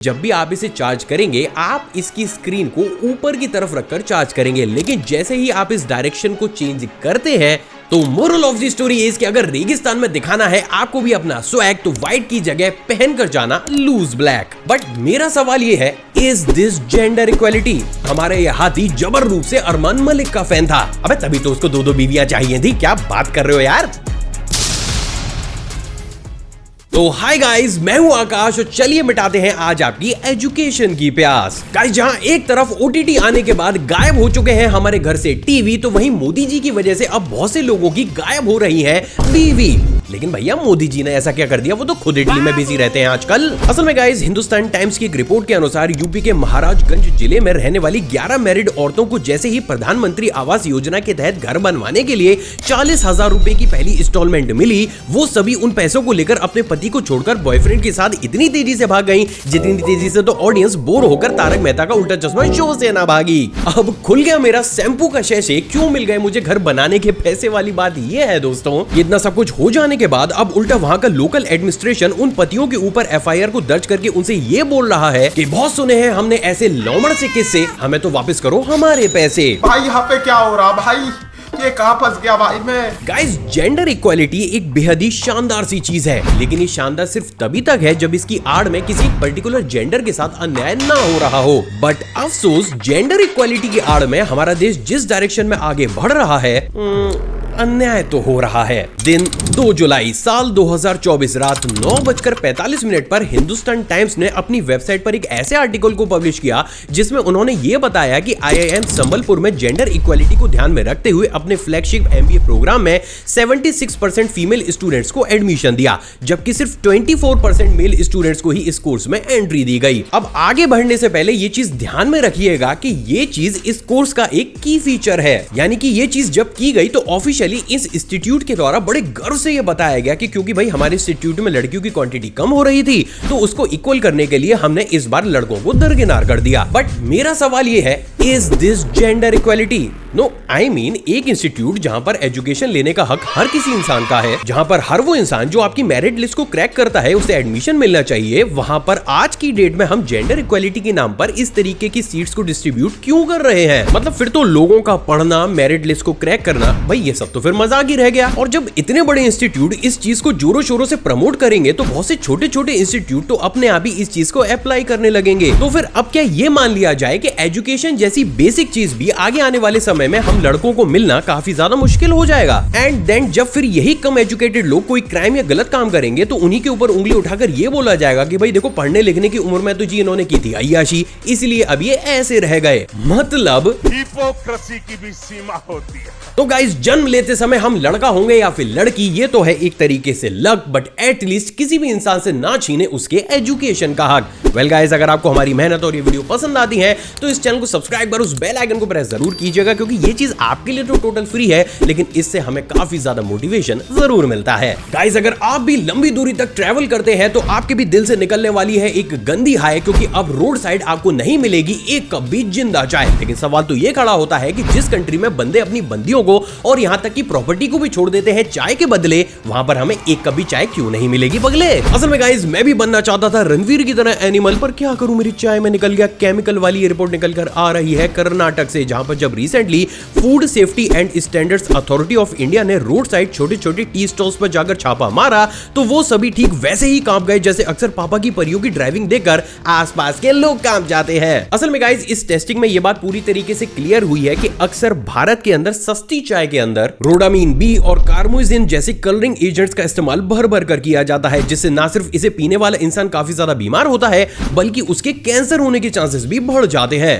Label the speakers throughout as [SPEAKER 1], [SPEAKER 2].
[SPEAKER 1] जब भी आप इसे चार्ज करेंगे आप इसकी स्क्रीन को ऊपर की तरफ रखकर चार्ज करेंगे, लेकिन जैसे ही आप इस डायरेक्शन को चेंज करते हैं तो moral of the story is कि अगर रेगिस्तान में दिखाना है आपको भी अपना स्वैग तो व्हाइट की जगह पहनकर जाना लूज ब्लैक। बट मेरा सवाल ये है, इज दिस जेंडर इक्वालिटी? हमारे ये हाथी जबर रूप से अरमान मलिक का फैन था। अबे तभी तो उसको दो बीवियां चाहिए थी। क्या बात कर रहे हो यार। तो हाय गाइस, मैं हूं आकाश और चलिए मिटाते हैं आज आपकी एजुकेशन की प्यास। गाइस, जहां एक तरफ ओटीटी आने के बाद गायब हो चुके हैं हमारे घर से टीवी, तो वहीं मोदी जी की वजह से अब बहुत से लोगों की गायब हो रही है बीवी। लेकिन भैया मोदी जी ने ऐसा क्या कर दिया? वो तो खुद इटली में बिजी रहते हैं आजकल। असल में गाइस, हिंदुस्तान टाइम्स की एक रिपोर्ट के अनुसार यूपी के महाराजगंज जिले में रहने वाली 11 मैरिड औरतों को जैसे ही प्रधानमंत्री आवास योजना के तहत घर बनवाने के लिए 40,000 रुपए की पहली इंस्टॉलमेंट मिली, वो सभी उन पैसों को लेकर अपने पति को छोड़कर बॉयफ्रेंड के साथ इतनी तेजी से भाग गई जितनी तेजी से तो ऑडियंस बोर होकर तारक मेहता का उल्टा चश्मा शो से ना भागी। अब खुल गया मेरा शैम्पू का शैशे, क्यों मिल गए मुझे घर बनाने के पैसे वाली बात ये है दोस्तों। इतना सब कुछ हो जाने के बाद अब उल्टा वहां का लोकल एडमिनिस्ट्रेशन उन पतियों के ऊपर एफआईआर को दर्ज करके उनसे ये बोल रहा है कि बहुत सुने हैं हमने ऐसे लौमड़ से किस्से, हमें तो वापस करो हमारे पैसे।
[SPEAKER 2] भाई यहाँ पे क्या हो रहा भाई, ये कहाँ फंस गया भाई मैं।
[SPEAKER 1] गाइस, जेंडर इक्वालिटी एक बेहद ही शानदार सी चीज है, लेकिन ये शानदार सिर्फ तभी तक है जब इसकी आड़ में किसी पर्टिकुलर जेंडर के साथ अन्याय ना हो रहा हो। बट अफसोस, जेंडर इक्वालिटी की आड़ में हमारा देश जिस डायरेक्शन में आगे बढ़ रहा है अन्याय तो हो रहा है। दिन 2 जुलाई साल 2024 रात 9:45 पर हिंदुस्तान टाइम्स ने अपनी वेबसाइट पर एक ऐसे आर्टिकल को पब्लिश किया जिसमें उन्होंने ये बताया कि आईआईएम संबलपुर में जेंडर इक्वालिटी को ध्यान में रखते हुए अपने फ्लैगशिप एमबीए प्रोग्राम में 76% फीमेल स्टूडेंट्स को एडमिशन दिया, जबकि सिर्फ 24% मेल स्टूडेंट्स को ही इस कोर्स में एंट्री दी गई। अब आगे बढ़ने से पहले ये चीज ध्यान में रखिएगा कि ये चीज इस कोर्स का एक की फीचर है, यानी कि ये चीज जब की गई तो ऑफिशियली इस इंस्टीट्यूट के द्वारा बड़े गर्व से यह बताया गया कि क्योंकि भाई हमारे इंस्टीट्यूट में लड़कियों की क्वांटिटी कम हो रही थी तो उसको इक्वल करने के लिए हमने इस बार लड़कों को दरकिनार कर दिया। बट मेरा सवाल यह है, is this gender equality? No, I mean एक इंस्टीट्यूट जहां पर एजुकेशन लेने का हक हर किसी इंसान का है, जहां पर हर वो इंसान जो आपकी मेरिट लिस्ट को क्रैक करता है उसे एडमिशन मिलना चाहिए, वहां पर आज की डेट में हम जेंडर इक्वालिटी के नाम पर इस तरीके की सीट्स को डिस्ट्रीब्यूट क्यों कर रहे हैं? मतलब फिर तो लोगों का पढ़ना, मेरिट लिस्ट को क्रैक करना, भाई ये सब तो फिर मजाक ही रह गया। और जब इतने बड़े इंस्टीट्यूट इस चीज को जोरों शोरों से प्रमोट करेंगे तो बहुत से छोटे छोटे इंस्टीट्यूट तो अपने आप ही इस चीज को अप्लाई करने लगेंगे। तो फिर अब क्या ये मान लिया जाए कि एजुकेशन जैसी बेसिक चीज भी आगे आने वाले समय में हम लड़कों को मिलना काफी ज्यादा मुश्किल हो जाएगा? एंड देन जब फिर यही कम एजुकेटेड लोग कोई क्राइम या गलत काम करेंगे तो उन्हीं के ऊपर उंगली उठाकर ये बोला जाएगा कि भाई देखो पढ़ने लिखने की उम्र में तो जी इन्होंने की थी अय्याशी, इसलिए अब ये ऐसे रह गए। मतलब
[SPEAKER 2] हिपोक्रेसी की भी सीमा होती है।
[SPEAKER 1] तो गाइस, जन्म लेते समय हम लड़का होंगे या फिर लड़की ये तो है एक तरीके से लक, बट एटलीस्ट किसी भी इंसान से ना छीने उसके एजुकेशन का हक। वेल गाइस, अगर आपको हमारी मेहनत और ये वीडियो पसंद आती है तो इस चैनल को सब्सक्राइब कर उस बेल आइकन को प्रेस जरूर कीजिएगा, क्योंकि ये चीज आपके लिए तो टोटल फ्री है लेकिन इससे हमें काफी ज्यादा मोटिवेशन जरूर मिलता है। गाइस, अगर आप भी लंबी दूरी तक ट्रैवल करते हैं तो आपके भी दिल से निकलने वाली है एक गंदी हाय, क्योंकि अब रोड साइड आपको नहीं मिलेगी एक कप भी जिंदा चाय। लेकिन सवाल तो ये खड़ा होता है कि जिस कंट्री में बंदे अपनी बंदियों को और यहाँ तक कि प्रॉपर्टी को भी छोड़ देते हैं चाय के बदले, वहां पर हमें एक कप भी चाय क्यों नहीं मिलेगी बगले? असल में गाइस, मैं भी बनना चाहता था रणवीर की तरह एनिमल, पर क्या करूं मेरी चाय में निकल गया केमिकल वाली। ये रिपोर्ट निकल कर आ रही है कर्नाटक से, जहां पर जब recently food safety and standards authority of India ने रोड साइड छोटे छोटे टी स्टॉल्स पर जाकर छापा मारा तो वो सभी ठीक वैसे ही कांप गए जैसे अक्सर पापा की परियों की ड्राइविंग देखकर आसपास के लोग कांप जाते हैं। असल में गाइस, इस टेस्टिंग में यह बात पूरी तरीके से क्लियर हुई है कि अक्सर भारत के अंदर सस्ती चाय के अंदर रोडामीन बी और कार्मोजिन जैसे कलरिंग एजेंट्स का इस्तेमाल भर भर कर किया जाता है, जिससे ना सिर्फ इसे पीने वाला इंसान काफी ज्यादा बीमार होता है बल्कि उसके कैंसर होने के चांसेस भी बढ़ जाते हैं।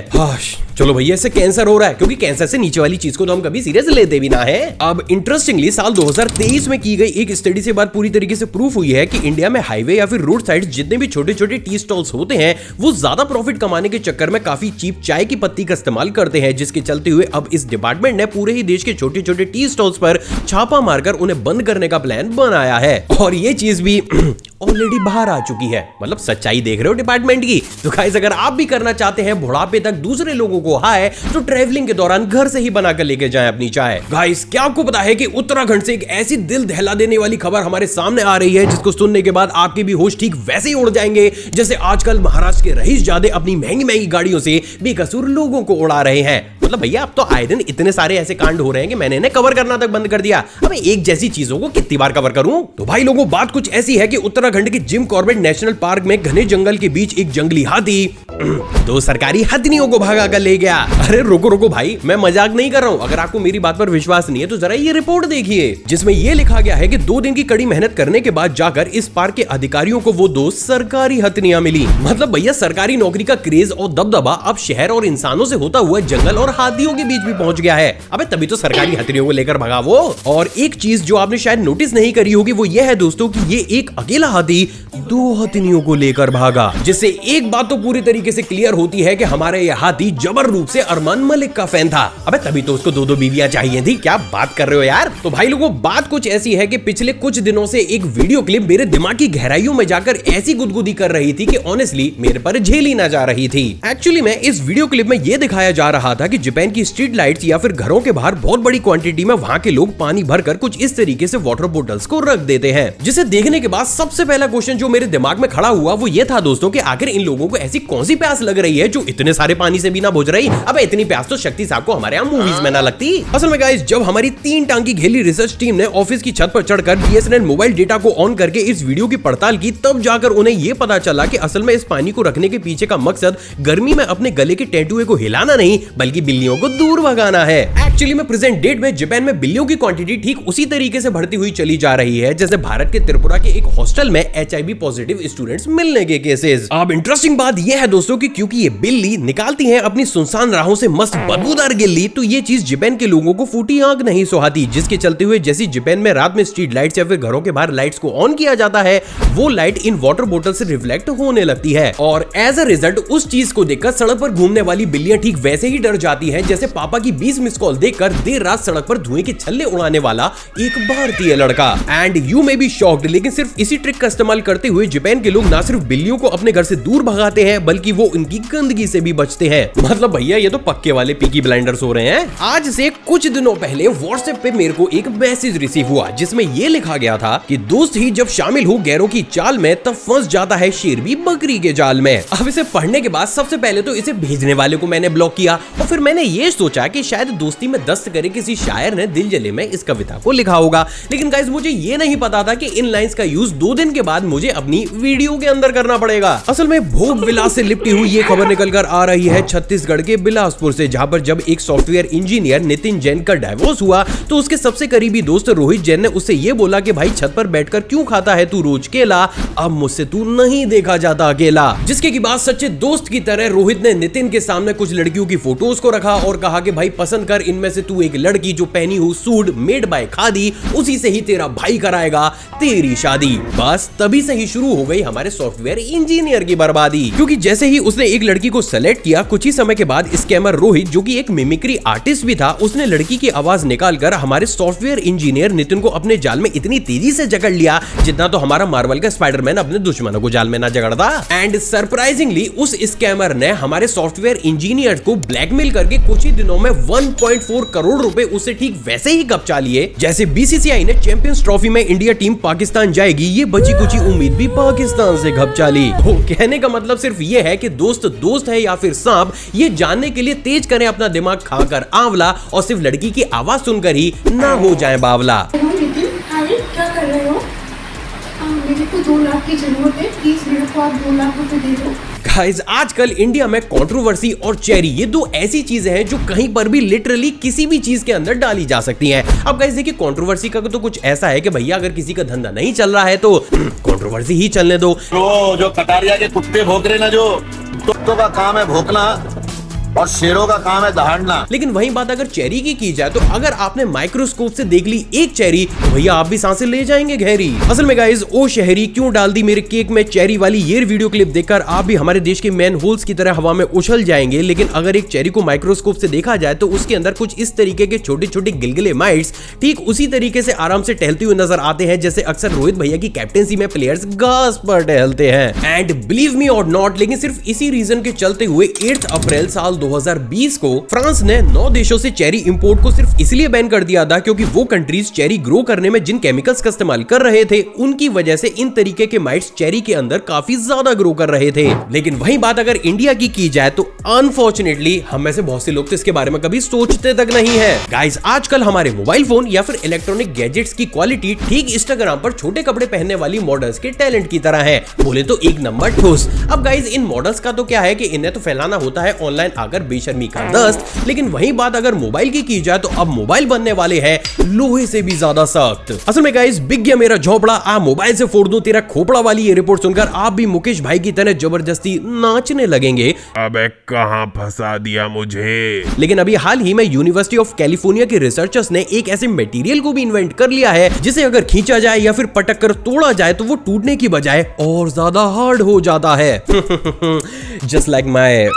[SPEAKER 1] चलो भैया, इससे कैंसर हो रहा है क्योंकि कैंसर से नीचे वाली चीज को तो हम कभी सीरियस लेते भी ना है। अब इंटरेस्टिंगली साल 2023 में की गई एक स्टडी से बात पूरी तरीके से प्रूफ हुई है कि इंडिया में हाईवे या फिर रोड साइड जितने भी छोटे छोटे टी स्टॉल्स होते हैं वो ज्यादा प्रॉफिट कमाने के चक्कर में काफी चीप चाय की पत्ती का इस्तेमाल करते हैं, जिसके चलते हुए अब इस डिपार्टमेंट ने पूरे ही देश के छोटे छोटे टी स्टॉल्स पर छापा मारकर उन्हें बंद करने का प्लान बनाया है। और ये चीज भी ऑलरेडी बाहर आ चुकी है। मतलब सच्चाई देख रहे हो डिपार्टमेंट की। तो गाइस अगर आप भी करना चाहते हैं बुढ़ापे तक दूसरे लोगों को हाय, तो ट्रैवलिंग के दौरान घर से ही बनाकर लेके जाएं अपनी चाय। गाइस क्या आपको पता है कि उत्तराखंड से एक ऐसी दिल दहला देने वाली खबर हमारे सामने आ रही है जिसको सुनने के बाद आपके भी होश ठीक वैसे ही उड़ जाएंगे जैसे आजकल महाराष्ट्र के रईसजादे अपनी महंगी महंगी गाड़ियों से बेकसूर लोगों को उड़ा रहे हैं। मतलब भैया अब तो आए दिन इतने सारे ऐसे कांड हो रहे हैं कि मैंने इन्हें कवर करना तक बंद कर दिया। अब एक जैसी चीजों को कितनी बार कवर करूं? तो भाई लोगों बात कुछ ऐसी है कि उत्तराखंड के जिम कॉर्बेट नेशनल पार्क में घने जंगल के बीच एक जंगली हाथी दो सरकारी हथिनियों को भगा कर ले गया। अरे रुको रुको भाई, मैं मजाक नहीं कर रहा हूं। अगर आपको मेरी बात पर विश्वास नहीं है तो जरा ये रिपोर्ट देखिए जिसमें ये लिखा गया है कि 2 दिन की कड़ी मेहनत करने के बाद जाकर इस पार्क के अधिकारियों को वो 2 सरकारी हथिनियां मिली। मतलब भैया सरकारी नौकरी का क्रेज और दबदबा अब शहर और इंसानों से होता हुआ जंगल और हाथियों के बीच भी पहुंच गया है। अबे तभी तो सरकारी हथिनियों को लेकर भगा वो। और एक चीज जो आपने शायद नोटिस नहीं करी होगी वो ये है दोस्तों कि ये एक अकेला हाथी 2 हथिनियों को लेकर भागा, जिससे एक बात तो पूरी तरीके से क्लियर होती है कि हमारे ये हाथी जबर रूप से अरमान मलिक का फैन था। अबे तभी तो उसको 2 बीवियां चाहिए थी। क्या बात कर रहे हो यार। तो भाई लोगों बात कुछ ऐसी है कि पिछले कुछ दिनों से एक वीडियो क्लिप मेरे दिमाग की गहराइयों में जाकर ऐसी गुदगुदी कर रही थी कि ऑनेस्टली मेरे पर झेली ना जा रही थी। एक्चुअली में इस वीडियो क्लिप में ये दिखाया जा रहा था कि जापान की स्ट्रीट लाइट्स या फिर घरों के बाहर बहुत बड़ी क्वांटिटी में वहां के लोग पानी भरकर कुछ इस तरीके से वाटर बोतल्स को रख देते हैं, जिसे देखने के बाद सबसे पहला क्वेश्चन जो मेरे दिमाग में खड़ा हुआ वो ये था दोस्तों कि आखिर इन लोगों को ऐसी कौन सी प्यास लग रही है जो इतने सारे पानी से भी ना बुझ रही। अब इतनी प्यास तो शक्ति साहब को हमारे यहाँ मूवीज में ना लगती। असल में गाइस जब हमारी 3 टांगी घेली रिसर्च टीम ने ऑफिस की छत पर चढ़कर BSNL मोबाइल डेटा को ऑन करके इस वीडियो की पड़ताल की, तब जाकर उन्हें ये पता चला कि असल में इस पानी को रखने के पीछे का मकसद गर्मी में अपने गले के टेटुए को हिलाना नहीं बल्कि बिल्लियों को दूर भगाना है। एक्चुअली में प्रेजेंट डेट में जापान में बिल्लियों की क्वांटिटी ठीक उसी तरीके से बढ़ती हुई चली जा रही है जैसे भारत के त्रिपुरा के एक हॉस्टल में HIV पॉजिटिव स्टूडेंट्स मिलने के केसेस। अब इंटरेस्टिंग बात यह है दोस्तों कि क्योंकि ये बिल्ली निकालती हैं अपनी सुनसान राहों से मस्त बदबूदार गिल्ली, तो ये चीज जापान के लोगों को फूटी आंख नहीं सुहाती, जिसके चलते हुए जैसी जापान में रात में स्ट्रीट लाइट्स या फिर घरों के बाहर लाइट्स को ऑन किया जाता है वो लाइट इन वाटर बोतल से रिफ्लेक्ट होने लगती है और एज अ रिजल्ट उस चीज को देखकर सड़क पर घूमने वाली बिल्लियां ठीक वैसे ही डर जाती हैं जैसे पापा की 20 मिस कॉल देखकर देर रात सड़क पर धुएं के छल्ले उड़ाने वाला एक भारतीय लड़का। And you may be shocked, लेकिन सिर्फ इसी ट्रिक का इस्तेमाल करते हुए जापान के लोग ना सिर्फ बिल्लियों को अपने घर से दूर भगाते हैं बल्कि वो इनकी गंदगी से भी बचते हैं। मतलब भैया ये तो पक्के वाले पीकी ब्लाइंडर्स हो रहे हैं। आज से कुछ दिनों पहले व्हाट्सएप पे मेरे को एक मैसेज रिसीव हुआ जिसमें ये लिखा गया था कि दोस्त ही जब शामिल हो गैरों की चाल में तब फंस जाता है शेर भी बकरी के जाल में। अब इसे पढ़ने के बाद सबसे पहले तो इसे भेजने वाले को मैंने ब्लॉक किया और फिर मैंने ये सोचा कि शायद दोस्ती में दस्त करे किसी शायर ने दिल जले में इस कविता को लिखा होगा। लेकिन गाइस मुझे ये नहीं पता था कि इन लाइंस का यूज 2 दिन के बाद मुझे अपनी वीडियो के अंदर करना पड़ेगा। असल में भोग विलास से लिपटी हुई ये खबर निकल कर आ रही है छत्तीसगढ़ के बिलासपुर से, जहां पर जब एक सॉफ्टवेयर इंजीनियर नितिन जैन का डाइवोर्स हुआ तो उसके सबसे करीबी दोस्त रोहित जैन ने उससे ये बोला कि भाई छत पर बैठकर क्यों खाता है तू रोज केला, अब मुझसे तू नहीं देखा जाता अकेला। जिसके की बात सच्चे दोस्त की तरह रोहित ने नितिन के सामने कुछ लड़कियों की फोटोज को रखा और कहा कि भाई पसंद कर, इनमें से तू एक लड़की जो पहनी हो सूट मेड बाय खादी, उसी से ही तेरा भाई कराएगा तेरी शादी। बस तभी से ही शुरू हो गई हमारे सॉफ्टवेयर इंजीनियर की बर्बादी, क्योंकि जैसे ही उसने एक लड़की को सेलेक्ट किया कुछ ही समय के बाद स्कैमर रोहित जो कि एक मिमिक्री आर्टिस्ट भी था उसने लड़की की आवाज निकालकर हमारे सॉफ्टवेयर इंजीनियर नितिन को अपने जाल में इतनी तेजी से जकड़ लिया जितना तो हमारा मार्वल का स्पाइडरमैन अपने दुश्मनों को जाल में ना जकड़ता। एंड सरप्राइजिंगली उस स्कैमर ने हमारे सॉफ्टवेयर इंजीनियर को ब्लैकमेल करके कुछ ही दिनों में 1.4 करोड़ रुपए उससे ठीक वैसे ही कब्जा लिए जैसे BCCI ने चैंपियंस ट्रॉफी में इंडिया टीम पाकिस्तान जाएगी ये बची कुछ उम्मीद भी पाकिस्तान से घबचा ली। तो कहने का मतलब सिर्फ ये है कि दोस्त दोस्त है या फिर सांप, ये जानने के लिए तेज करें अपना दिमाग खाकर आंवला और सिर्फ लड़की की आवाज सुनकर ही ना हो जाए बावला।
[SPEAKER 3] क्या कर रहे हो? मेरे को 2 लाख की जरूरत है, प्लीज मेरे को आप 2 लाख रुपए दे दो।
[SPEAKER 1] गाइस आजकल इंडिया में कंट्रोवर्सी और चेरी ये 2 ऐसी चीजें हैं जो कहीं पर भी लिटरली किसी भी चीज के अंदर डाली जा सकती हैं। अब गाइस देखिए कंट्रोवर्सी का तो कुछ ऐसा है कि भैया अगर किसी का धंधा नहीं चल रहा है तो कंट्रोवर्सी ही चलने दो।
[SPEAKER 4] जो कटारिया के कुत्ते भौंक रहे ना, जो कुत्तों का काम है भौंकना, और शेरों का काम है दहाड़ना।
[SPEAKER 1] लेकिन वही बात अगर चेरी की जाए तो अगर आपने माइक्रोस्कोप से देख ली एक चेरी तो भैया आप भी सांसें ले जाएंगे गहरी। असल में गाइस ओ शहरी क्यों डाल दी मेरे केक में चेरी वाली ये वीडियो क्लिप देखकर आप भी हमारे देश के मैन होल्स की तरह हवा में उछल जाएंगे। लेकिन अगर एक चेरी को माइक्रोस्कोप से देखा जाए तो उसके अंदर कुछ इस तरीके के छोटे छोटे गिलगिले माइट्स ठीक उसी तरीके से आराम से टहलते हुए नजर आते हैं जैसे अक्सर रोहित भैया की कैप्टेंसी में प्लेयर्स घास पर टहलते हैं। एंड बिलीव मी और नॉट, लेकिन सिर्फ इसी रीजन के चलते हुए 8 अप्रैल साल 2020 को फ्रांस ने 9 देशों से चेरी इंपोर्ट को सिर्फ इसलिए बैन कर दिया था क्योंकि वो कंट्रीज चेरी ग्रो करने में जिन केमिकल्स का इस्तेमाल कर रहे थे उनकी वजह से इन तरीके के माइट्स चेरी के अंदर काफी ज्यादा ग्रो कर रहे थे। लेकिन वही बात अगर इंडिया की जाए तो अनफॉर्चुनेटली हम में से बहुत से लोग तो इसके बारे में कभी सोचते तक नहीं है। गाइस आजकल हमारे मोबाइल फोन या फिर इलेक्ट्रॉनिक गैजेट्स की क्वालिटी ठीक इंस्टाग्राम पर छोटे कपड़े पहनने वाली मॉडल्स के टैलेंट की तरह है, बोले तो एक नंबर ठोस। अब गाइस इन मॉडल्स का तो क्या है कि इन्हें तो फैलाना होता है ऑनलाइन आकर बेशर्मी का दस्त, लेकिन वही बात अगर मोबाइल की जाए तो अब मोबाइल बनने वाले हैं लोहे से भी ज्यादा सख्त। असल में गाइस बिक गया मेरा झोपड़ा, आ मोबाइल से फोड़ दूं तेरा खोपड़ा वाली ये रिपोर्ट सुनकर आप भी मुकेश भाई की तरह जबरदस्ती नाचने लगेंगे।
[SPEAKER 5] अबे कहां फंसा दिया मुझे।
[SPEAKER 1] लेकिन अभी हाल ही में यूनिवर्सिटी ऑफ कैलिफोर्निया के रिसर्चर्स ने एक ऐसे मटेरियल को भी इन्वेंट कर लिया है जिसे अगर खींचा जाए या फिर पटक कर तोड़ा जाए तो वो टूटने की बजाय और ज्यादा हार्ड हो जाता है। जस्ट लाइक माय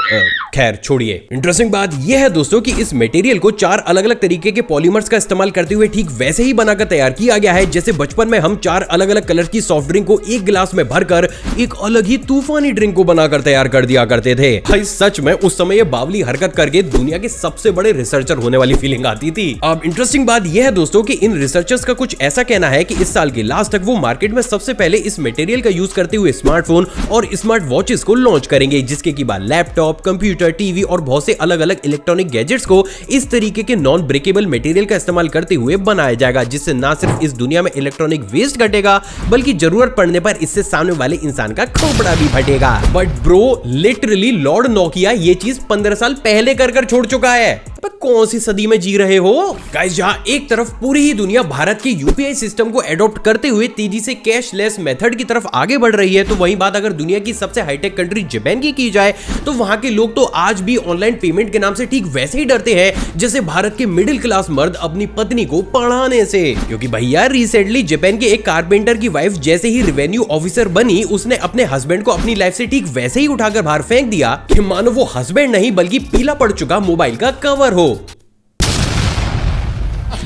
[SPEAKER 1] खैर छोड़िए। इंटरेस्टिंग बात यह है दोस्तों कि इस मटेरियल को 4 अलग अलग तरीके के पॉलीमर्स का इस्तेमाल करते हुए ठीक वैसे ही बनाकर तैयार किया गया है जैसे बचपन में हम 4 अलग अलग कलर की सॉफ्ट ड्रिंक को एक गिलास में भरकर एक अलग ही तूफानी ड्रिंक को बनाकर तैयार कर दिया करते थे। भाई सच में उस समय ये बावली हरकत करके दुनिया के सबसे बड़े रिसर्चर होने वाली फीलिंग आती थी। अब इंटरेस्टिंग बात यह है दोस्तों कि इन रिसर्चर्स का कुछ ऐसा कहना है कि इस साल के लास्ट तक वो मार्केट में सबसे पहले इस मटेरियल का यूज करते हुए स्मार्टफोन और स्मार्ट वॉचेस को लॉन्च करेंगे जिसके की बाद लैपटॉप, कंप्यूटर, टीवी और बहुत से अलग अलग इलेक्ट्रॉनिक गैजेट्स को इस तरीके के नॉन ब्रेकेबल मटेरियल का इस्तेमाल करते हुए बनाया जाएगा जिससे ना सिर्फ इस दुनिया में इलेक्ट्रॉनिक वेस्ट घटेगा बल्कि जरूरत पड़ने पर इससे सामने वाले इंसान का खोपड़ा भी फटेगा। But bro literally lord Nokia ये चीज 15 साल पहले कर छोड़ चुका है। कौन सी सदी में जी रहे हो गाइस, जहां एक तरफ पूरी ही दुनिया भारत के यूपीआई सिस्टम को एडॉप्ट करते हुए तेजी से कैशलेस मेथड की तरफ आगे बढ़ रही है तो वही बात अगर दुनिया की सबसे हाईटेक कंट्री जापान की जाए तो वहां के लोग तो आज भी ऑनलाइन पेमेंट के नाम से ठीक वैसे ही डरते हैं जैसे भारत के मिडिल क्लास मर्द अपनी पत्नी को पढ़ाने से। क्योंकि भैया रिसेंटली जापान के एक कारपेंटर की वाइफ जैसे ही रेवेन्यू ऑफिसर बनी उसने अपने हस्बैंड को अपनी लाइफ से ठीक वैसे ही उठाकर बाहर फेंक दिया कि मानो वो हस्बैंड नहीं बल्कि पीला पड़ चुका मोबाइल का कवर हो।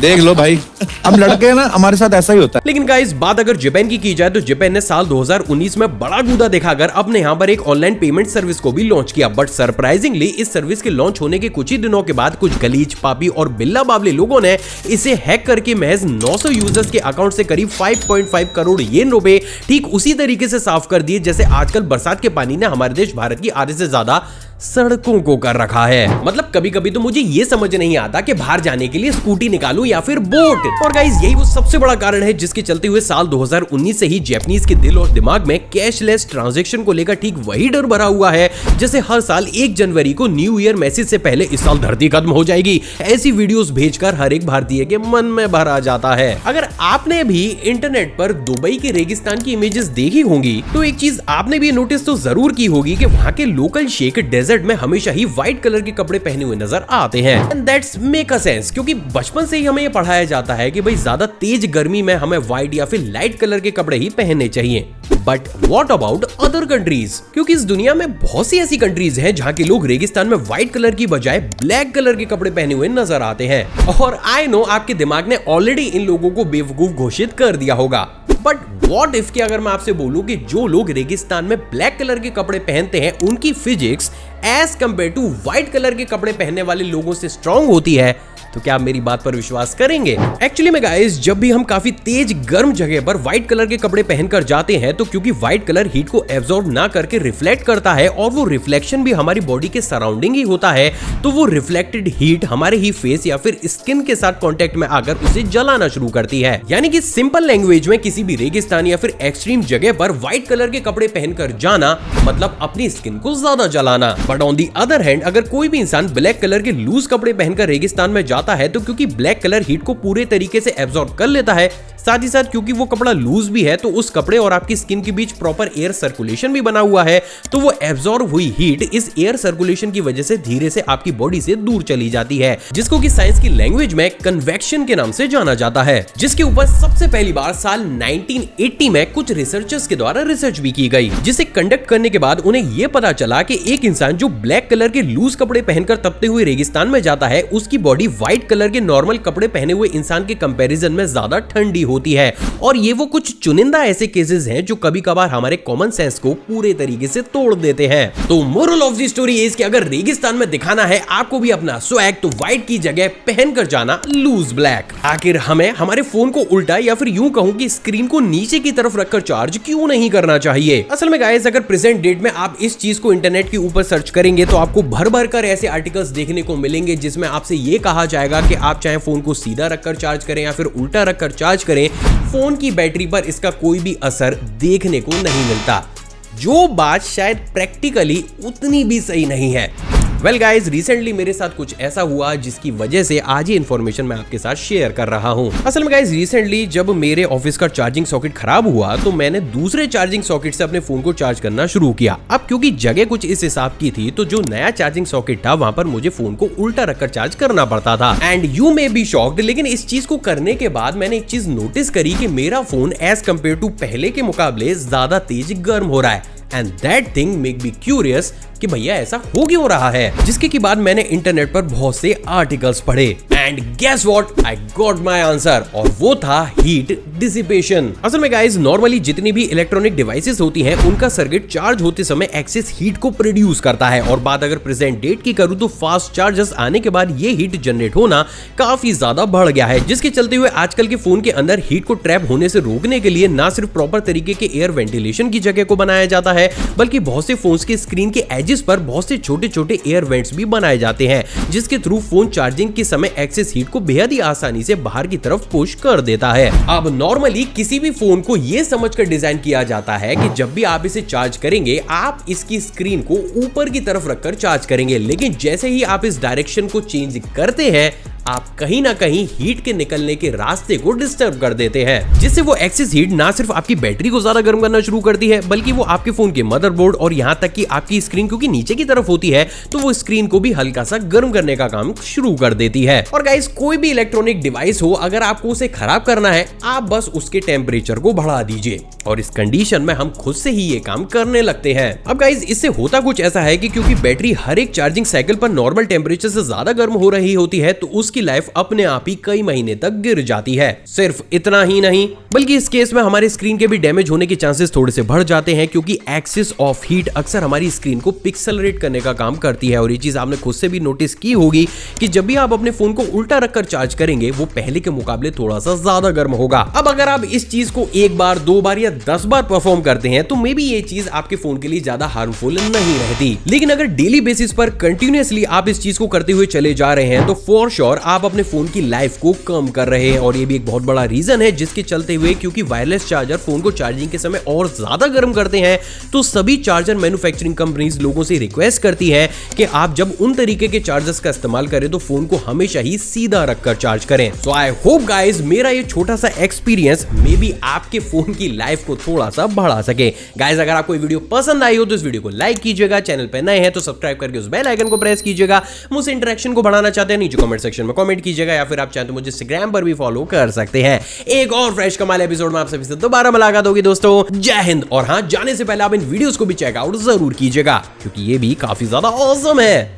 [SPEAKER 6] देख लो भाई, हम लड़के हैं ना, हमारे साथ ऐसा ही होता है।
[SPEAKER 1] लेकिन गाइस बात अगर जापान की जाए तो जापान ने साल 2019 में बड़ा कूदा दिखाकर अपने यहाँ पर एक ऑनलाइन पेमेंट सर्विस को भी लॉन्च किया। बट सरप्राइजिंगली इस सर्विस के लॉन्च होने के कुछ ही दिनों के बाद कुछ गलीज, पापी और बिल्ला बावले लोगों ने इसे हैक करके महज 900 यूजर्स के अकाउंट से करीब 5.5 करोड़ येन रुपए ठीक उसी तरीके से साफ कर दिए जैसे आजकल बरसात के पानी ने हमारे देश भारत की आधे से ज्यादा सड़कों को कर रखा है। मतलब कभी कभी तो मुझे ये समझ नहीं आता कि बाहर जाने के लिए स्कूटी निकालूं या फिर बोट। और गाइस यही वो सबसे बड़ा कारण है जिसके चलते हुए साल 2019 से ही जापानीज के दिल और दिमाग में कैशलेस ट्रांजैक्शन को लेकर ठीक वही डर भरा हुआ है जैसे हर साल 1 जनवरी को न्यू ईयर मैसेज से पहले इस साल धरती खत्म हो जाएगी। ऐसी वीडियोस भेजकर हर एक भारतीय के मन में भरा जाता है। अगर आपने भी इंटरनेट पर दुबई के रेगिस्तान की इमेजेस देखी होंगी तो एक चीज आपने भी नोटिस तो जरूर की होगी कि वहां के लोकल शेख डेजर्ट में हमेशा ही व्हाइट कलर के कपड़े पहने हुए नजर आते हैं। And that's make a sense क्योंकि बचपन से ही हमें यह पढ़ाया जाता है कि भाई ज्यादा तेज गर्मी में हमें व्हाइट या फिर लाइट कलर के कपड़े ही पहनने चाहिए। But what about other countries, क्योंकि इस दुनिया में बहुत सी ऐसी कंट्रीज हैं जहां के लोग रेगिस्तान में व्हाइट कलर की बजाय ब्लैक कलर के कपड़े पहने हुए नजर आते हैं। और आई नो आपके दिमाग ने ऑलरेडी इन लोगों को बेवकूफ घोषित कर दिया होगा। बट व्हाट इफ कि अगर मैं आपसे बोलूं कि जो लोग रेगिस्तान में ब्लैक कलर के कपड़े पहनते हैं उनकी physics as compare to white colour के कपड़े पहनने वाले लोगों से स्ट्रांग होती है, तो क्या आप मेरी बात पर विश्वास करेंगे? एक्चुअली में गाइस जब भी हम काफी तेज गर्म जगह पर व्हाइट कलर के कपड़े पहनकर जाते हैं तो क्योंकि व्हाइट कलर हीट को एब्जॉर्ब ना करके रिफ्लेक्ट करता है और वो रिफ्लेक्शन भी हमारी बॉडी के सराउंडिंग ही होता है, तो वो रिफ्लेक्टेड हीट हमारे ही फेस या फिर स्किन के साथ कांटेक्ट में आकर उसे जलाना शुरू करती है। यानी कि सिंपल लैंग्वेज में किसी भी रेगिस्तान या फिर एक्सट्रीम जगह पर व्हाइट कलर के कपड़े पहनकर जाना मतलब अपनी स्किन को ज्यादा जलाना। But on the other hand अगर कोई भी इंसान ब्लैक कलर के लूज कपड़े पहनकर रेगिस्तान में जाता है तो क्योंकि ब्लैक कलर हीट को पूरे तरीके से एब्जॉर्ब कर लेता है, साथ ही साथ क्योंकि वो कपड़ा लूज भी है तो उस कपड़े और आपकी स्किन के बीच प्रॉपर एयर सर्कुलेशन भी बना हुआ है, तो वो एब्जॉर्ब हुई हीट इस एयर सर्कुलेशन की वजह से धीरे से आपकी बॉडी से दूर चली जाती है, जिसको कि साइंस की लैंग्वेज में कन्वेक्शन के नाम से जाना जाता है, जिसके ऊपर सबसे पहली बार साल 1980 में कुछ रिसर्चर्स के द्वारा रिसर्च भी की गई, जिसे कंडक्ट करने के बाद उन्हें यह पता चला कि एक इंसान जो ब्लैक कलर के लूज कपड़े पहनकर तपते हुए रेगिस्तान में जाता है उसकी बॉडी व्हाइट कलर के नॉर्मल कपड़े पहने हुए इंसान के कंपैरिजन में ज्यादा ठंडी होती है। और ये वो कुछ चुनिंदा ऐसे केसेस हैं जो कभी कभार हमारे कॉमन सेंस को पूरे तरीके से तोड़ देते हैं। तो moral of the story is कि अगर रेगिस्तान में दिखाना है आपको भी अपना स्वैग तो व्हाइट की जगह पहनकर जाना लूज ब्लैक। आखिर हमें हमारे फोन को उल्टा या फिर यूं कहूं कि स्क्रीन को नीचे की तरफ रखकर चार्ज क्यों नहीं करना चाहिए? असल में गाइस अगर प्रेजेंट डेट में आप इस चीज को इंटरनेट के ऊपर सर्च करेंगे तो आपको भर भर कर ऐसे आर्टिकल्स देखने को मिलेंगे जिसमें आपसे ये कहा जाएगा कि आप चाहे फोन को सीधा रखकर चार्ज करें या फिर उल्टा रखकर चार्ज करें, फोन की बैटरी पर इसका कोई भी असर देखने को नहीं मिलता, जो बात शायद प्रैक्टिकली उतनी भी सही नहीं है। वेल गाइज रिसेंटली मेरे साथ कुछ ऐसा हुआ जिसकी वजह से आज ये इन्फॉर्मेशन मैं आपके साथ शेयर कर रहा हूँ। असल में गाइज रिसेंटली जब मेरे ऑफिस का चार्जिंग सॉकेट खराब हुआ तो मैंने दूसरे चार्जिंग सॉकेट से अपने फोन को चार्ज करना शुरू किया। अब क्योंकि जगह कुछ इस हिसाब की थी तो जो नया चार्जिंग सॉकेट था वहां पर मुझे फोन को उल्टा रखकर चार्ज करना पड़ता था। And you may be shocked, लेकिन इस चीज को करने के बाद मैंने एक चीज नोटिस करी कि मेरा फोन एज कम्पेयर टू पहले के मुकाबले ज्यादा तेज गर्म हो रहा है। And that thing make me curious कि भैया ऐसा हो क्यों रहा है, जिसके की बाद मैंने इंटरनेट पर बहुत से आर्टिकल्स पढ़े and guess what, I got my answer, और वो था हीट डिसिपेशन। असल में गाइस नॉर्मली जितनी भी इलेक्ट्रॉनिक डिवाइसेस होती हैं उनका सर्किट चार्ज होते समय एक्सेस हीट को प्रोड्यूस करता है, और बात अगर प्रेजेंट डेट की करूं तो फास्ट चार्जर्स आने के बाद ये हीट जनरेट होना काफी ज्यादा बढ़ गया है, जिसके चलते हुए आजकल के फोन के अंदर हीट को ट्रैप होने से रोकने के लिए ना सिर्फ प्रॉपर तरीके के एयर वेंटिलेशन की जगह को बनाया जाता है बल्कि बहुत से फोन्स के स्क्रीन के एजेस पर बहुत से छोटे छोटे एयर वेंट्स भी बनाए जाते हैं, जिसके थ्रू फोन चार्जिंग के समय एक्सेस हीट को बेहद ही आसानी से बाहर की तरफ पुश कर देता है। अब नॉर्मली किसी भी फोन को यह समझकर डिजाइन किया जाता है कि जब भी आप इसे चार्ज करेंगे आप इसकी स्क्रीन को ऊपर की तरफ रखकर चार्ज करेंगे, लेकिन जैसे ही आप इस डायरेक्शन को चेंज करते हैं आप कहीं ना कहीं हीट के निकलने के रास्ते को डिस्टर्ब कर देते हैं, जिससे वो एक्सेस हीट ना सिर्फ आपकी बैटरी को ज्यादा गर्म करना शुरू करती है बल्कि वो आपके फोन के मदरबोर्ड और यहां तक कि आपकी स्क्रीन क्योंकि नीचे की तरफ होती है तो वो स्क्रीन को भी हल्का सा गर्म करने का काम शुरू कर देती है। और गाइस कोई भी इलेक्ट्रॉनिक डिवाइस हो, अगर आपको उसे खराब करना है आप बस उसके टेम्परेचर को बढ़ा दीजिए, और इस कंडीशन में हम खुद से ही ये काम करने लगते हैं। अब गाइस इससे होता कुछ ऐसा है कि क्योंकि बैटरी हर एक चार्जिंग साइकिल पर नॉर्मल टेम्परेचर से ज्यादा गर्म हो रही होती है तो उसकी लाइफ अपने आप ही कई महीने तक गिर जाती है। सिर्फ इतना ही नहीं बल्कि इस केस में हमारे स्क्रीन के भी डैमेज होने के चांसेस थोड़े से बढ़ जाते हैं, क्योंकि एक्सेस ऑफ हीट अक्सर हमारी स्क्रीन को पिक्सेलरेट करने का काम करती है। और ये चीज आपने खुद से भी नोटिस की होगी कि जब भी आप अपने फोन को उल्टा रखकर चार्ज करेंगे वो पहले के मुकाबले थोड़ा सा ज्यादा गर्म होगा। अब अगर आप इस चीज को एक बार, दो बार या 10 बार परफॉर्म करते हैं तो मे बी ये चीज आपके फोन के लिए ज्यादा हार्मफुल नहीं रहती, लेकिन अगर डेली बेसिस पर कंटिन्यूअसली आप इस चीज को करते हुए चले जा रहे हैं तो फॉर श्योर आप अपने फोन की लाइफ को कम कर रहे हैं। और ये भी एक बहुत बड़ा रीजन है जिसके चलते हुए क्योंकि वायरलेस चार्जर फोन को चार्जिंग के समय और ज्यादा गर्म करते हैं तो सभी चार्जर मैन्युफैक्चरिंग कंपनीज लोगों से रिक्वेस्ट करती है कि आप जब उन तरीके के चार्जर्स का इस्तेमाल करें तो फोन को हमेशा ही सीधा रखकर चार्ज करें। सो आई होप गाइस मेरा ये छोटा सा एक्सपीरियंस मे बी आपके फोन की लाइफ को थोड़ा सा बढ़ा सके। गाइस अगर आपको ये वीडियो पसंद आई हो तो इस वीडियो को लाइक कीजिएगा, चैनल पे नए हैं तो सब्सक्राइब करके उस बेल आइकन को प्रेस कीजिएगा, मुझसे इंटरेक्शन को बढ़ाना चाहते हैं नीचे कमेंट सेक्शन में कमेंट कीजिएगा, या फिर आप चाहते हैं मुझे इंस्टाग्राम पर भी फॉलो कर सकते हैं। एक और फ्रेश कमाल एपिसोड में आप सभी से दोबारा मुलाकात होगी दोस्तों। जय हिंद। और हाँ, जाने से पहले आप इन वीडियोस को भी चेकआउट जरूर कीजिएगा क्योंकि ये भी काफी ज्यादा ऑसम है।